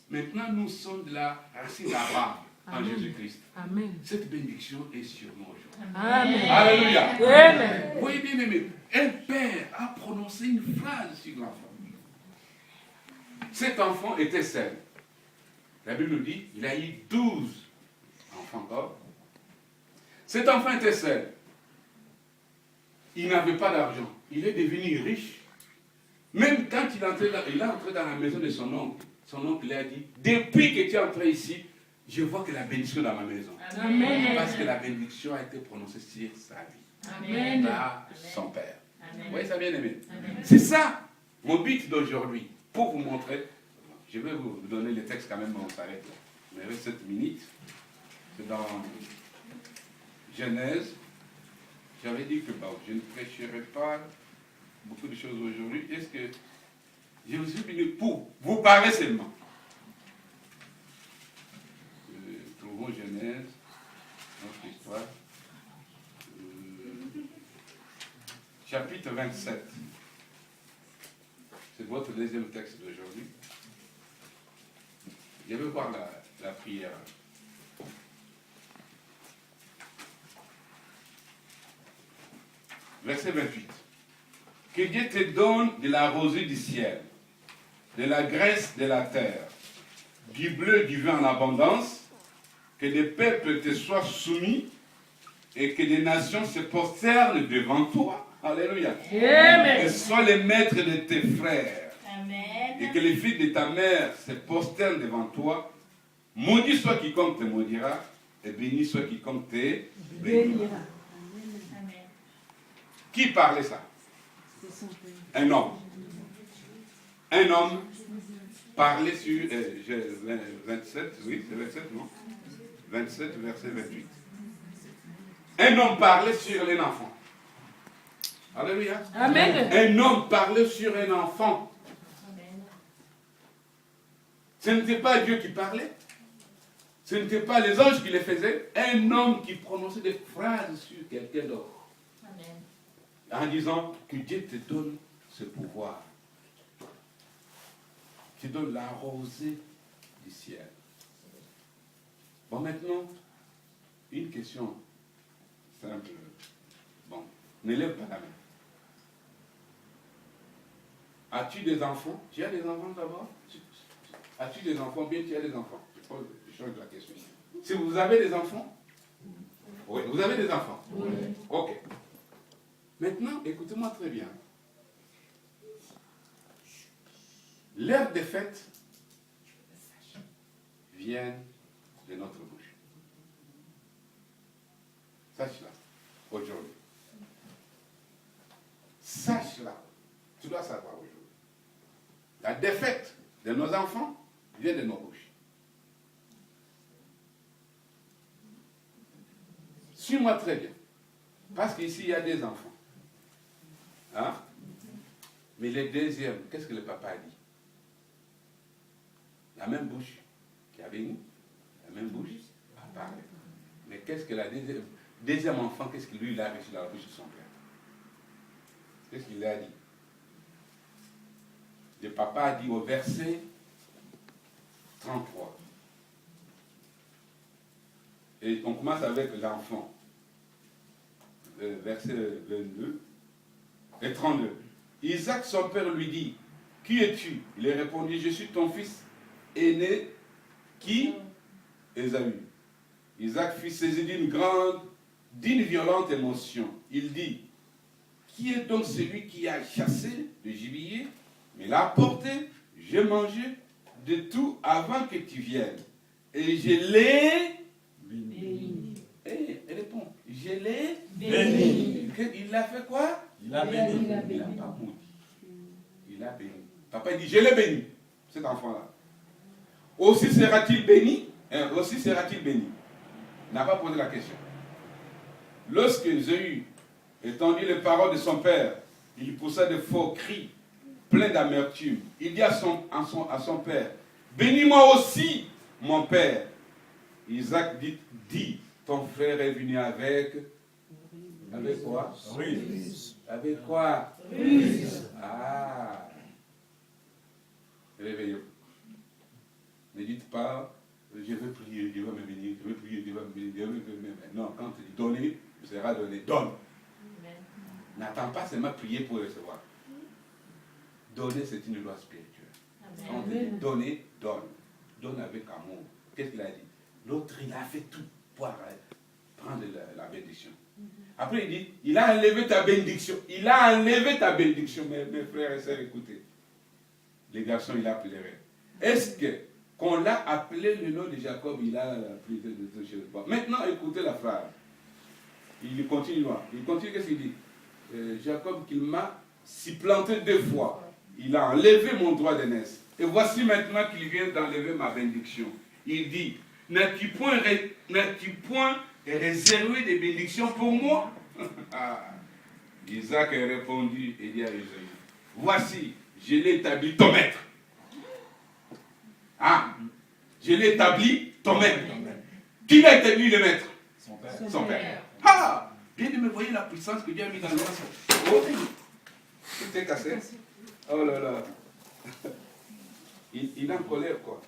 Maintenant, nous sommes de la racine d'Abraham en Jésus-Christ. Amen. Cette bénédiction est sur nous aujourd'hui. Amen. Alléluia. Amen. Vous voyez bien aimé, un père a prononcé une phrase sur l'enfant. Cet enfant était seul. La Bible nous dit, il a eu 12 enfants d'or. Cet enfant était seul. Il n'avait pas d'argent. Il est devenu riche. Même quand il est entré dans la maison de son oncle lui a dit, depuis que tu es entré ici, je vois que la bénédiction dans ma maison. Amen. Parce que la bénédiction a été prononcée sur sa vie. Amen. Par son père. Amen. Vous voyez ça bien aimé? Amen. C'est ça mon but d'aujourd'hui. Pour vous montrer, je vais vous donner les textes quand même, on s'arrête là. On avait 7 minutes. C'est dans Genèse. J'avais dit que je ne prêcherai pas beaucoup de choses aujourd'hui. Est-ce que je vous suis venu pour vous parler seulement? Trouvons Genèse, notre histoire. Chapitre 27. C'est votre deuxième texte d'aujourd'hui. Je vais voir la prière. Verset 28. Que Dieu te donne de la rosée du ciel, de la graisse de la terre, du bleu du vin en abondance, que des peuples te soient soumis et que des nations se prosternent devant toi. Alléluia. Amen. Que soient les maîtres de tes frères Amen. et que les filles de ta mère se prosternent devant toi. Maudit soit quiconque te maudira et béni soit quiconque te bénira. Amen. Qui parlait ça? Un homme. Un homme parlait sur 27, oui, c'est 27, non? 27, verset 28. Un homme parlait sur un enfant. Alléluia. Amen. Un homme parlait sur un enfant. Amen. Ce n'était pas Dieu qui parlait. Ce n'était pas les anges qui les faisaient. Un homme qui prononçait des phrases sur quelqu'un d'autre. Amen. En disant que Dieu te donne ce pouvoir. Qui donne la rosée du ciel. Bon, maintenant, une question simple. Bon, n'élève pas la main. As-tu des enfants? Tu as des enfants d'abord? As-tu des enfants? Bien, tu as des enfants. Je change la question. Si vous avez des enfants? Oui, vous avez des enfants? Oui. Ok. Maintenant, écoutez-moi très bien. L'heure des fêtes vient de notre bouche. Sache-la, aujourd'hui. Sache-la. Tu dois savoir aujourd'hui. La défaite de nos enfants vient de nos bouches. Suis-moi très bien. Parce qu'ici, il y a des enfants. Hein? Mais les deuxièmes, qu'est-ce que le papa a dit? La même bouche qui avait nous, la même bouche a parlé. Mais qu'est-ce que la deuxième enfant, qu'est-ce qu'il lui il a reçu dans la bouche de son père? Qu'est-ce qu'il a dit? Le papa a dit au verset 33. Et on commence avec l'enfant. verset 22 et 32. Isaac, son père, lui dit, qui es-tu? Il a répondu, je suis ton fils aîné, qui? Ésaü. Isaac fut saisi d'une violente émotion. Il dit, qui est donc celui qui a chassé le gibier, mais l'a apporté, j'ai mangé de tout avant que tu viennes. Et je l'ai béni. Et elle répond, je l'ai béni. Il l'a fait quoi? Il a béni. Il n'a pas maudit. Il a béni. Papa dit, je l'ai béni, cet enfant-là. Aussi sera-t-il béni? Aussi sera-t-il béni? Il n'a pas posé la question. Lorsque Ésaü entendit les paroles de son père, il poussa de forts cris, pleins d'amertume. Il dit à son père, bénis-moi aussi, mon père. Isaac dit, ton frère est venu avec quoi? Ruse. Avec quoi? Ruse. Ah. Réveillez-vous. Ne dites pas, je veux prier, Dieu va me bénir, je veux prier, Dieu va me bénir, Dieu va me bénir. Non, quand tu dis donner, vous sera donné. Donne. N'attends pas seulement prier pour recevoir. Donner, c'est une loi spirituelle. Quand on dit donner, donne. Donne avec amour. Qu'est-ce qu'il a dit? L'autre, il a fait tout pour prendre la bénédiction. Après, il dit, il a enlevé ta bénédiction. Il a enlevé ta bénédiction. Mes frères et sœurs, écoutez. Les garçons, il a pleuré. Est-ce que, qu'on l'a appelé le nom de Jacob, il a pris de choses? Maintenant, écoutez la phrase. Il continue. Il continue, qu'est-ce qu'il dit? Jacob, qu'il m'a supplanté 2 fois. Il a enlevé mon droit d'aînesse. Et voici maintenant qu'il vient d'enlever ma bénédiction. Il dit, n'as-tu point réservé des bénédictions pour moi? Isaac a répondu et dit à Ésaü, voici, je l'ai établi ton maître. Je l'ai établi ton maître. Qui l'a établi le maître? Son père. Son père. Bien de me voir la puissance que Dieu a mis dans le monde. Oh, tout est cassé. Oh là là. Il est en colère, quoi.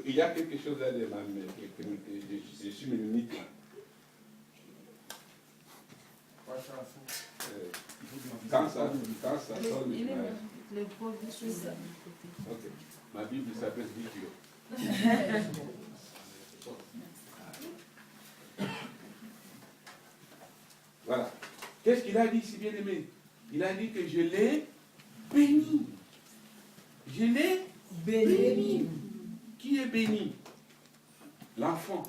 Il y a quelque chose là de je suis mélonite là. Quand ça sonne, ok. Ma Bible s'appelle Victor. Voilà. Qu'est-ce qu'il a dit, si bien aimé? Il a dit que je l'ai béni. Je l'ai béni. Qui est béni? L'enfant.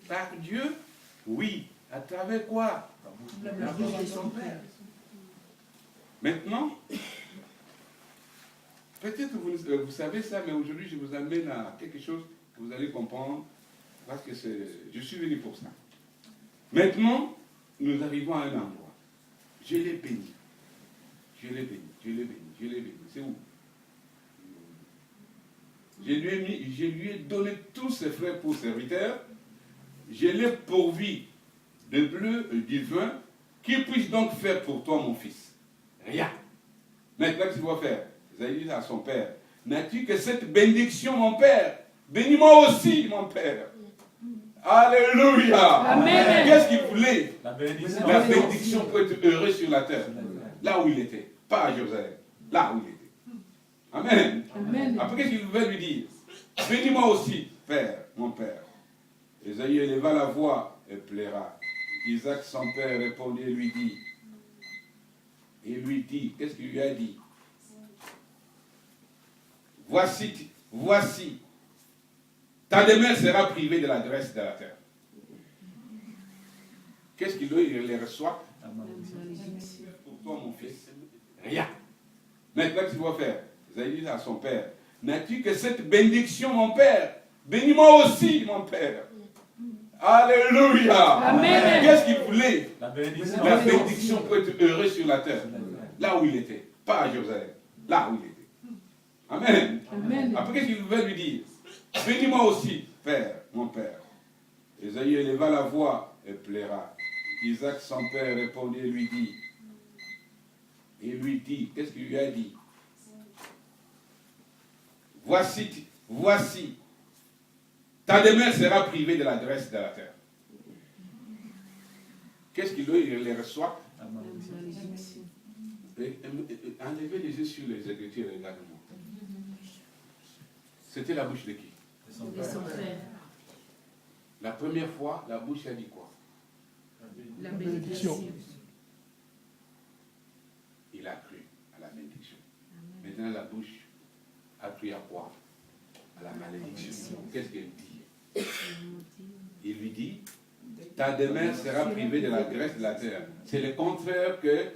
Par Dieu? Oui. À travers quoi? La bouche de son père. Maintenant, peut-être vous savez ça, mais aujourd'hui je vous amène à quelque chose que vous allez comprendre, parce que je suis venu pour ça. Maintenant, nous arrivons à un endroit. Je l'ai béni. Je l'ai béni, je l'ai béni, je l'ai béni. C'est où? Je lui ai donné tous ses frères pour serviteurs. Je l'ai pourvu de bleu et du vin. Qui puis-je donc faire pour toi, mon fils? Rien. Maintenant, qu'est-ce qu'il va faire? Isaïe dit à son père, n'as-tu que cette bénédiction, mon père? Bénis-moi aussi, mon père. Alléluia. Amen. Qu'est-ce qu'il voulait? La bénédiction. La bénédiction pour être heureux sur la terre. Là où il était. Pas à Jérusalem. Là où il était. Amen. Amen. Après, qu'est-ce qu'il veut lui dire? Bénis-moi aussi, père, mon père. Ésaü éleva la voix et pleura. Isaac, son père, répondit et lui dit, qu'est-ce qu'il lui a dit? Voici, ta demeure sera privée de la graisse de la terre. Qu'est-ce qu'il les reçoit? Pour toi, mon fils, rien. Maintenant, qu'est-ce qu'il va faire? Isaïe dit à son père, n'as-tu que cette bénédiction, mon père? Bénis-moi aussi, mon père. Alléluia. Amen. Qu'est-ce qu'il voulait? La bénédiction. La bénédiction pour être heureux sur la terre. Là où il était. Pas à Jérusalem. Là où il était. Amen. Amen. Après, qu'est-ce qu'il veut lui dire? Bénis-moi aussi, père, mon père. Ésaü éleva la voix et pleura. Isaac, son père, répondit et lui dit, qu'est-ce qu'il lui a dit? Voici, Ta demeure sera privée de la graisse de la terre. Qu'est-ce qu'il les reçoit? Enlevez les yeux sur les Écritures et regardez-moi. C'était la bouche de qui? De son Père. La première fois, la bouche a dit quoi? La bénédiction. Il a cru à la bénédiction. Maintenant, la bouche a cru à quoi? À la malédiction. Qu'est-ce qu'elle dit? Il lui dit, ta demeure sera privée de la graisse de la terre. C'est le contraire que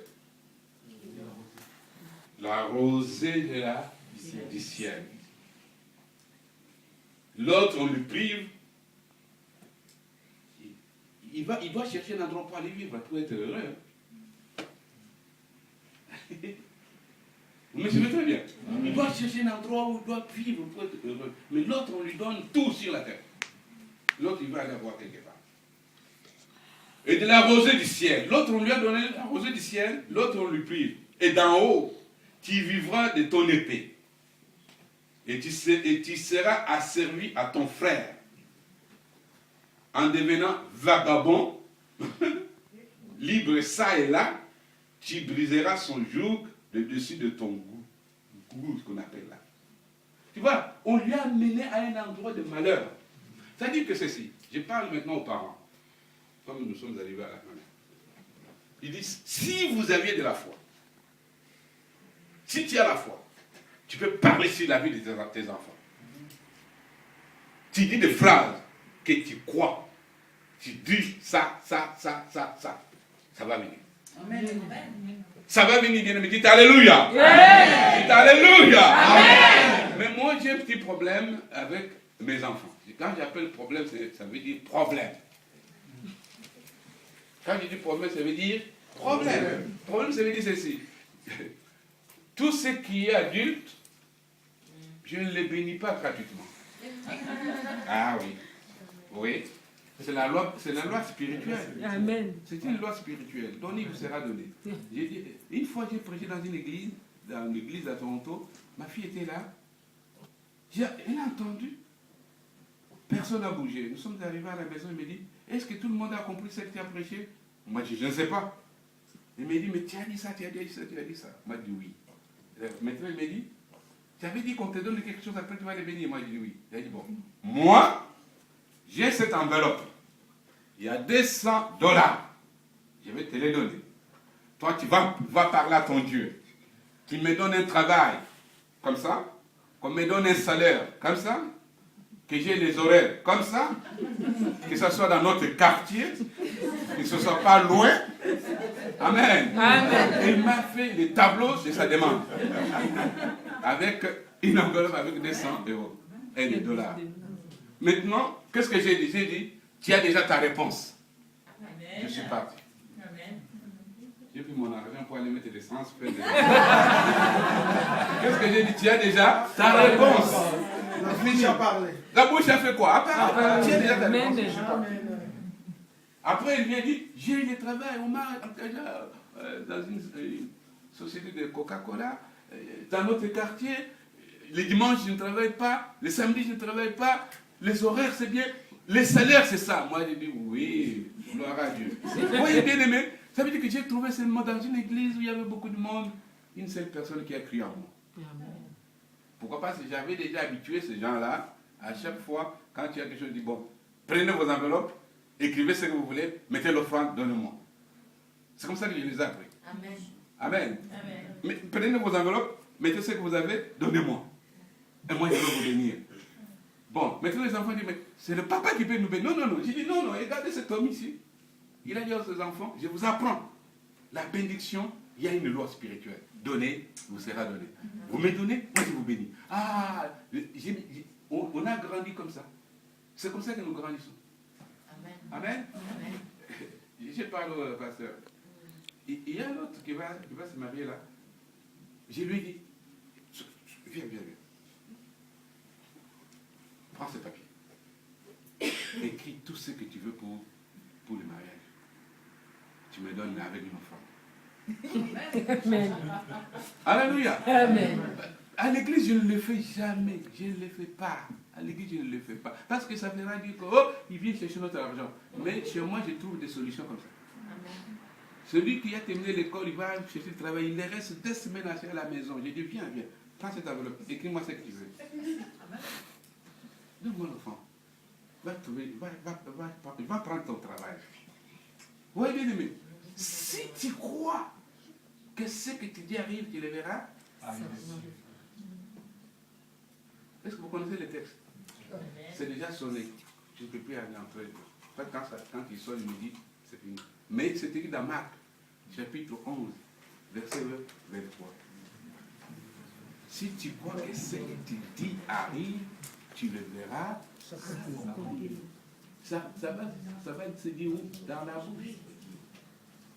la rosée du ciel. L'autre, on lui prive. Il doit chercher un endroit pour aller vivre, pour être heureux. Vous me suivez très bien. Il doit chercher un endroit où il doit vivre pour être heureux. Mais l'autre, on lui donne tout sur la terre. L'autre, il va aller voir quelque part. Et de la rosée du ciel. L'autre, on lui a donné la rosée du ciel. L'autre, on lui prive. Et d'en haut, tu vivras de ton épée. Et tu seras asservi à ton frère. En devenant vagabond, libre ça et là, tu briseras son joug de dessus de ton goût, ce qu'on appelle là. Tu vois, on lui a mené à un endroit de malheur. C'est-à-dire que ceci, je parle maintenant aux parents, comme nous sommes arrivés à la fin. Ils disent, si vous aviez de la foi, si tu as la foi, tu peux parler sur la vie de tes enfants. Tu dis des phrases que tu crois. Tu dis ça. Ça va venir. Amen. Ça va venir, bien aimé. Dites Alléluia. Dites Alléluia. Amen. Mais moi, j'ai un petit problème avec mes enfants. Quand j'appelle problème, ça veut dire problème. Quand je dis problème, ça veut dire problème. Problème, ça veut dire ceci. Tout ce qui est adulte, je ne les bénis pas gratuitement. Ah oui. Oui. C'est la loi spirituelle. Amen. C'est une loi spirituelle. Donné vous sera donné. Une fois, j'ai prêché dans l'église à Toronto. Ma fille était là. Elle a entendu. Personne n'a bougé. Nous sommes arrivés à la maison. Il me dit, est-ce que tout le monde a compris ce que tu as prêché? Moi, je dis, je ne sais pas. Il me dit, mais tu as dit ça, tu as dit ça, tu as dit ça. Moi, je dis oui. Maintenant, il me dit, tu avais dit qu'on te donne quelque chose, après tu vas les bénir. Moi, je dis oui. Il a dit, bon, moi, j'ai cette enveloppe. Il y a $200. Je vais te les donner. Toi, tu vas parler à ton Dieu. Qu'il me donne un travail comme ça, qu'on me donne un salaire comme ça, que j'ai les horaires comme ça, que ce soit dans notre quartier, que ce ne soit pas loin. Amen. Amen. Il m'a fait les tableaux de sa demande. Avec une enveloppe avec 200 € et des dollars. Maintenant, qu'est-ce que j'ai dit? J'ai dit, tu as déjà ta réponse. Amen. Je suis parti. Amen. J'ai pris mon argent pour aller mettre l'essence. Qu'est-ce que j'ai dit? Tu as déjà ta réponse. La bouche a parlé. La bouche a fait quoi? Tu as déjà ta réponse. Après, il vient dire, j'ai eu le travail, on m'a engagé dans une société de Coca-Cola, dans notre quartier. Les dimanches, je ne travaille pas. Les samedis, je ne travaille pas. Les horaires, c'est bien. Les salaires, c'est ça. Moi, j'ai dit, oui, gloire à Dieu. Vous voyez, bien aimé, ça veut dire que j'ai trouvé seulement dans une église où il y avait beaucoup de monde, une seule personne qui a cru en moi. Pourquoi? Parce que j'avais déjà habitué ces gens-là. À chaque fois, quand il y a quelque chose, je dis, bon, prenez vos enveloppes, écrivez ce que vous voulez, mettez l'offrande, donnez-moi. C'est comme ça que je les ai appris. Amen. Amen. Mais prenez vos enveloppes, mettez ce que vous avez, donnez-moi. Et moi, je vais vous bénir. Bon, maintenant les enfants disent, mais c'est le papa qui peut nous bénir. Non. J'ai dit, non, regardez cet homme ici. Il a dit à ses enfants, je vous apprends. La bénédiction, il y a une loi spirituelle. Donnez, vous sera donné. Vous me donnez, moi je vous bénis. Ah, on a grandi comme ça. C'est comme ça que nous grandissons. Amen. Je parle au pasteur. Il y a l'autre qui va se marier là. Je lui ai dit, viens. Prends ce papier. Écris tout ce que tu veux pour le mariage. Tu me donnes avec une offrande. Amen. Alléluia. Amen. À l'église, je ne le fais jamais. Je ne le fais pas. À l'église, je ne le fais pas. Parce que ça fera dire que, oh, il vient chercher notre argent. Mais chez moi, je trouve des solutions comme ça. Celui qui a terminé l'école, il va chercher le travail. Il reste 2 semaines à la maison. Je dis, viens. Prends cette enveloppe. Écris-moi ce que tu veux. Donne-moi l'enfant. Va prendre ton travail. Oui, bien aimé. Si tu crois que ce que tu dis arrive, tu le verras. Est-ce que vous connaissez le texte? C'est déjà sonné. Je ne peux plus aller entrer. Quand il sonne, il me dit, c'est fini. Mais c'est écrit dans Marc, chapitre 11, verset 23. Si tu crois que ce que tu dis arrive, tu le verras. Ça va se dire où? Dans la bouche.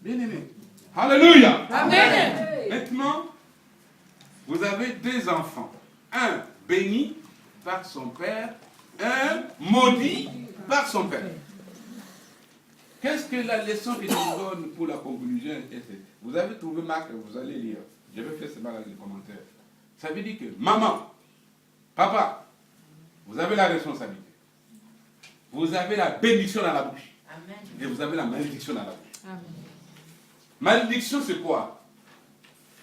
Bien aimé. Alléluia. Amen. Maintenant, vous avez 2 enfants. Un béni par son père, un maudit par son père. Qu'est-ce que la leçon que je vous donne pour la conclusion? Vous avez trouvé Marc, vous allez lire. Je vais faire cela dans les commentaires. Ça veut dire que maman, papa, vous avez la responsabilité. Vous avez la bénédiction dans la bouche. Amen. Et vous avez la malédiction dans la bouche. Amen. Malédiction, c'est quoi?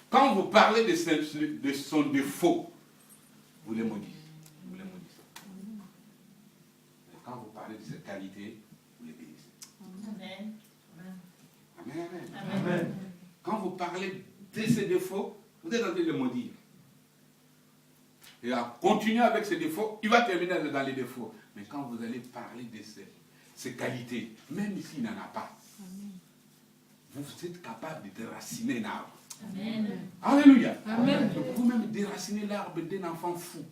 Quand vous parlez de son défaut, vous les maudissez. Vous les maudissez. Et quand vous parlez de ses qualités, vous les bénissez. Amen. Amen, amen. Amen. Quand vous parlez de ses défauts, vous êtes en train de le maudire. Et à continuer avec ses défauts, il va terminer dans les défauts. Mais quand vous allez parler de ses qualités, même s'il n'en a pas, vous êtes capable de déraciner un arbre. Amen. Alléluia. Amen. Vous-même déraciner l'arbre d'un enfant fou.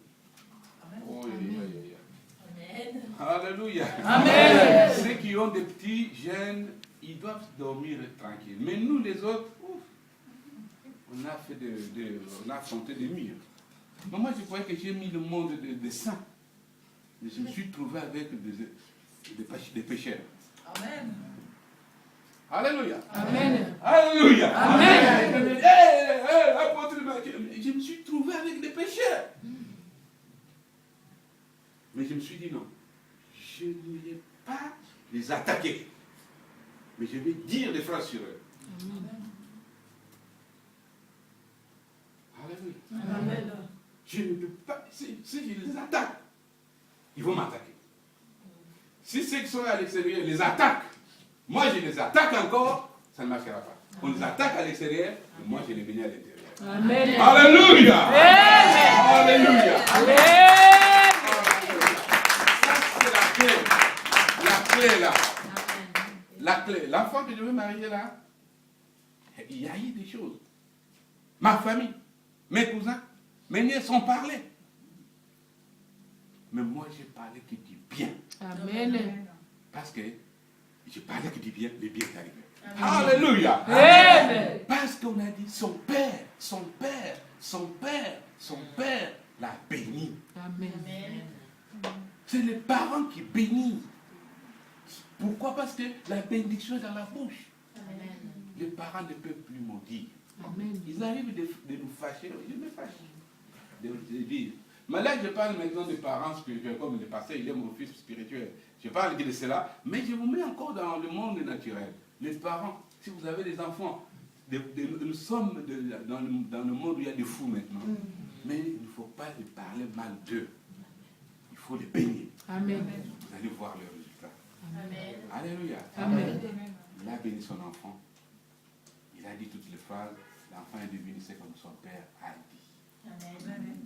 Oh, Amen. alléluia. Amen. Ceux qui ont des petits jeunes, ils doivent dormir tranquilles. Mais nous, les autres, ouf, on a affronté des murs. Mais moi, je croyais que j'ai mis le monde des saints. Mais je me suis trouvé avec des pécheurs. Amen. Alléluia. Amen. Alléluia. Amen. Apôtre Mathieu, je me suis trouvé avec des pécheurs. Mais je me suis dit non. Je ne vais pas les attaquer. Mais je vais dire des phrases sur eux. Alléluia. Amen. Je ne peux pas. Si je les attaque, ils vont m'attaquer. Si ceux qui sont à l'extérieur les attaquent, moi je les attaque encore, ça ne marchera pas. On les attaque à l'extérieur, et moi je les bénis à l'intérieur. Amen. Alléluia. Amen. Alléluia. Amen. Ça c'est la clé. La clé là. La clé. L'enfant que je veux marier là, il y a eu des choses. Ma famille, mes cousins, mes nièces ont parlé. Mais moi j'ai parlé qui dit bien. Amen. Parce que je parlais qui dit bien, le bien est arrivé. Alléluia. Amen. Parce qu'on a dit son père l'a béni. Amen. C'est les parents qui bénissent. Pourquoi? Parce que la bénédiction est dans la bouche. Les parents ne peuvent plus maudire. Amen. Ils arrivent de nous fâcher. Je me fâche. De dire. Mais là, je parle maintenant des parents spirituels, comme le pasteur, il est mon fils spirituel. Je parle de cela, mais je vous mets encore dans le monde naturel. Les parents, si vous avez des enfants, nous sommes dans le monde où il y a des fous maintenant. Mais il ne faut pas les parler mal d'eux. Il faut les bénir. Amen. Vous allez voir le résultat. Amen. Alléluia. Amen. Il a béni son enfant. Il a dit toutes les phrases. L'enfant est devenu ce comme son père a dit. Amen.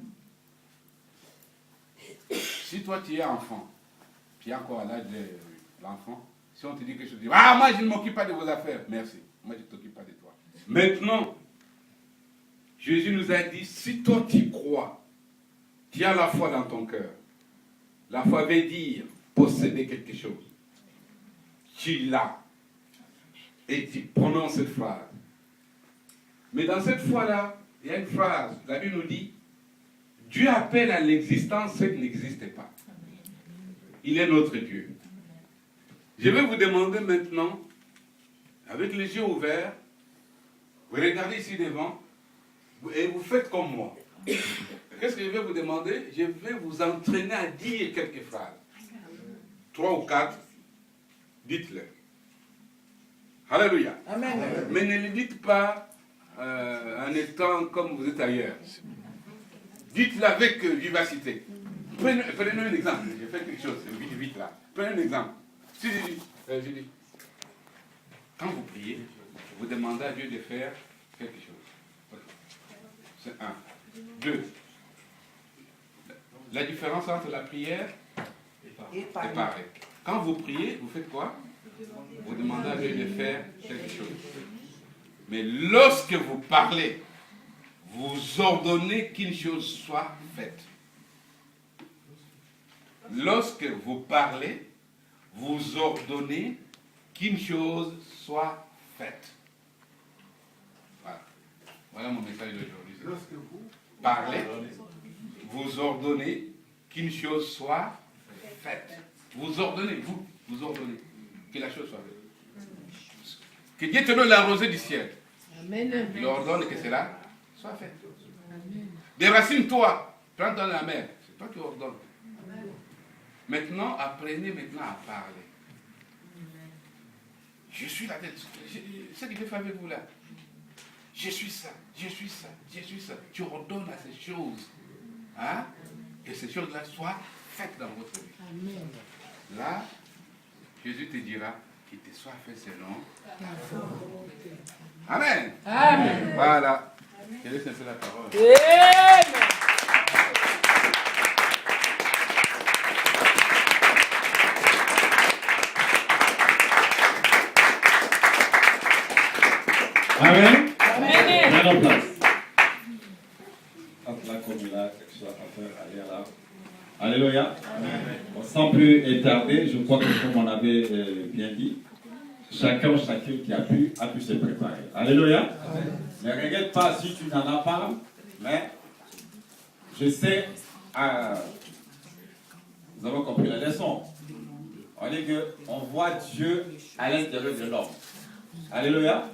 Si toi tu es enfant, tu es encore à l'âge de l'enfant, si on te dit quelque chose, tu dis, ah, moi je ne m'occupe pas de vos affaires. Merci, moi je ne t'occupe pas de toi. Maintenant, Jésus nous a dit, si toi tu crois, tu as la foi dans ton cœur. La foi veut dire posséder quelque chose. Tu l'as. Et tu prononces cette phrase. Mais dans cette foi-là, il y a une phrase, la Bible nous dit, Dieu appelle à l'existence ce qui n'existe pas. Il est notre Dieu. Je vais vous demander maintenant, avec les yeux ouverts, vous regardez ici devant, et vous faites comme moi. Qu'est-ce que je vais vous demander? Je vais vous entraîner à dire quelques phrases. 3 ou 4, dites-les. Alléluia. Amen. Mais ne le dites pas en étant comme vous êtes ailleurs. Dites-le avec vivacité. Prenez un exemple. J'ai fait quelque chose, vite là. Prenez un exemple. Si je dis, quand vous priez, vous demandez à Dieu de faire quelque chose. C'est 1. 2. La différence entre la prière et parler. Quand vous priez, vous faites quoi? Vous demandez à Dieu de faire quelque chose. Mais lorsque vous parlez, vous ordonnez qu'une chose soit faite. Lorsque vous parlez, vous ordonnez qu'une chose soit faite. Voilà. Voilà mon message d'aujourd'hui. Lorsque vous Parlez, vous ordonnez qu'une chose soit faite. Vous ordonnez que la chose soit faite. Que Dieu te donne la rosée du ciel. Amen. Il ordonne que cela soit fait. Déracine-toi, prends-toi la mer. C'est toi qui ordonnes. Maintenant, apprenez à parler. Je suis la tête. Ce qu'il fait avec vous là. Je suis ça, je suis ça, je suis ça. Tu ordonnes à ces choses. Hein? Que ces choses-là soient faites dans votre vie. Amen. Là, Jésus te dira qu'il te soit fait selon. Amen. Amen. Voilà. Je laisse un peu la parole. Amen. Amen. Amen. Prenons place. Là, comme il a quelque chose à faire, allez là. Alléluia. Bon, sans plus étarder, je crois que comme on avait bien dit, chacun qui a pu se préparer. Alléluia. Ne regrette pas si tu n'en as pas, mais je sais, nous avons compris la leçon. On dit qu'on voit Dieu à l'intérieur de l'homme. Alléluia.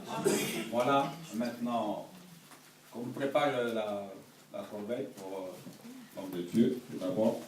Voilà, maintenant, qu'on prépare la corbeille pour l'homme de Dieu, tout d'abord.